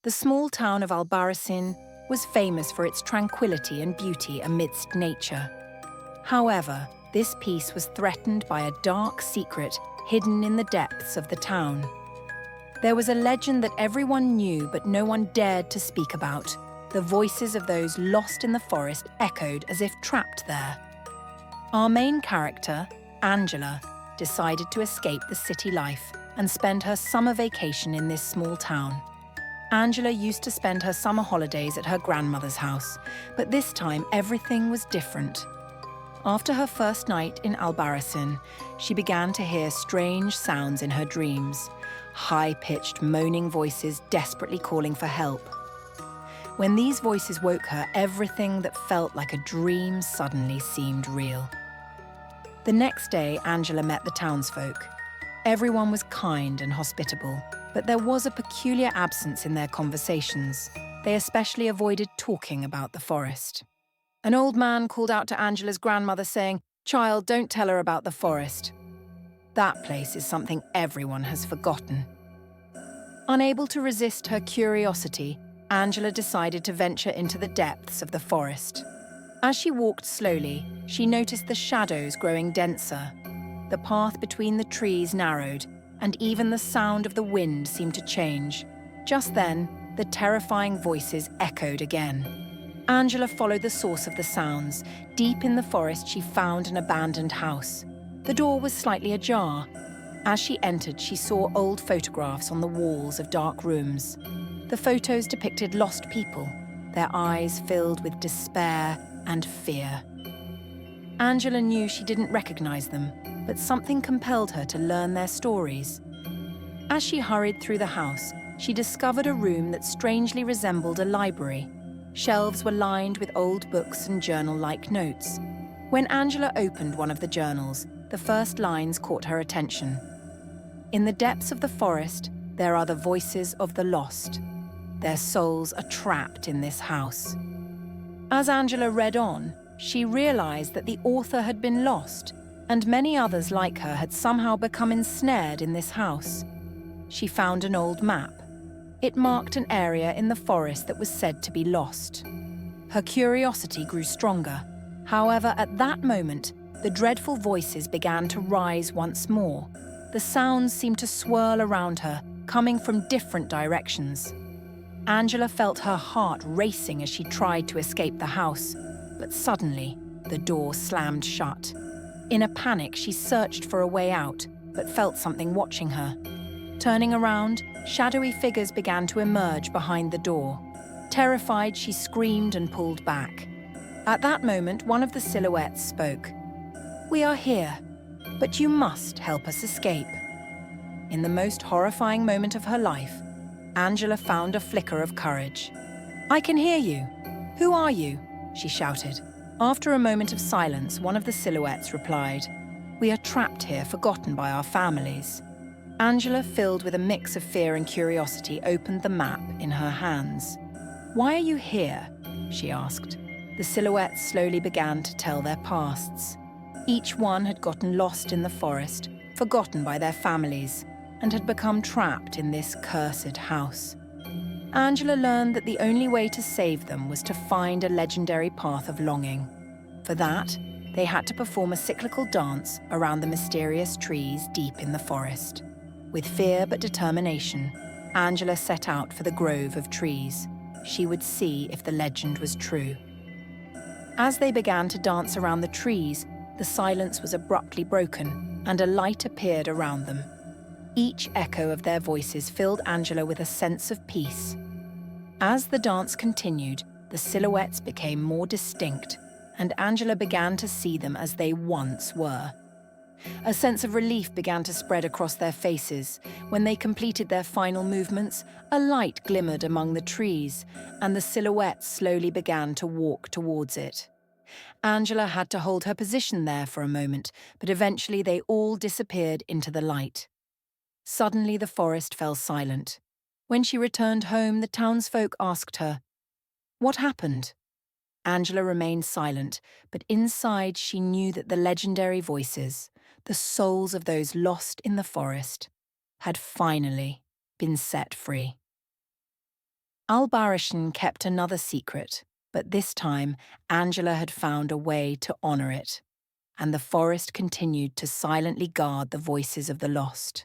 The small town of Albarracin was famous for its tranquility and beauty amidst nature. However, this peace was threatened by a dark secret hidden in the depths of the town. There was a legend that everyone knew but no one dared to speak about. The voices of those lost in the forest echoed as if trapped there. Our main character, Angela, decided to escape the city life and spend her summer vacation in this small town. Angela used to spend her summer holidays at her grandmother's house, but this time everything was different. After her first night in Albarracin, she began to hear strange sounds in her dreams, high-pitched moaning voices desperately calling for help. When these voices woke her, everything that felt like a dream suddenly seemed real. The next day, Angela met the townsfolk. Everyone was kind and hospitable, but there was a peculiar absence in their conversations. They especially avoided talking about the forest. An old man called out to Angela's grandmother saying, "Child, don't tell her about the forest. That place is something everyone has forgotten." Unable to resist her curiosity, Angela decided to venture into the depths of the forest. As she walked slowly, she noticed the shadows growing denser. The path between the trees narrowed, and even the sound of the wind seemed to change. Just then, the terrifying voices echoed again. Angela followed the source of the sounds. Deep in the forest, she found an abandoned house. The door was slightly ajar. As she entered, she saw old photographs on the walls of dark rooms. The photos depicted lost people, their eyes filled with despair and fear. Angela knew she didn't recognize them, but something compelled her to learn their stories. As she hurried through the house, she discovered a room that strangely resembled a library. Shelves were lined with old books and journal-like notes. When Angela opened one of the journals, the first lines caught her attention. "In the depths of the forest, there are the voices of the lost. Their souls are trapped in this house." As Angela read on, she realized that the author had been lost, and many others like her had somehow become ensnared in this house. She found an old map. It marked an area in the forest that was said to be lost. Her curiosity grew stronger. However, at that moment, the dreadful voices began to rise once more. The sounds seemed to swirl around her, coming from different directions. Angela felt her heart racing as she tried to escape the house, but suddenly, the door slammed shut. In a panic, she searched for a way out, but felt something watching her. Turning around, shadowy figures began to emerge behind the door. Terrified, she screamed and pulled back. At that moment, one of the silhouettes spoke. "We are here, but you must help us escape." In the most horrifying moment of her life, Angela found a flicker of courage. "I can hear you. Who are you?" she shouted. After a moment of silence, one of the silhouettes replied, "We are trapped here, forgotten by our families." Angela, filled with a mix of fear and curiosity, opened the map in her hands. "Why are you here?" she asked. The silhouettes slowly began to tell their pasts. Each one had gotten lost in the forest, forgotten by their families, and had become trapped in this cursed house. Angela learned that the only way to save them was to find a legendary path of longing. For that, they had to perform a cyclical dance around the mysterious trees deep in the forest. With fear but determination, Angela set out for the grove of trees. She would see if the legend was true. As they began to dance around the trees, the silence was abruptly broken, and a light appeared around them. Each echo of their voices filled Angela with a sense of peace. As the dance continued, the silhouettes became more distinct, and Angela began to see them as they once were. A sense of relief began to spread across their faces. When they completed their final movements, a light glimmered among the trees, and the silhouettes slowly began to walk towards it. Angela had to hold her position there for a moment, but eventually they all disappeared into the light. Suddenly the forest fell silent. When she returned home, the townsfolk asked her, "What happened?" Angela remained silent, but inside she knew that the legendary voices, the souls of those lost in the forest, had finally been set free. Albarracin kept another secret, but this time Angela had found a way to honour it, and the forest continued to silently guard the voices of the lost.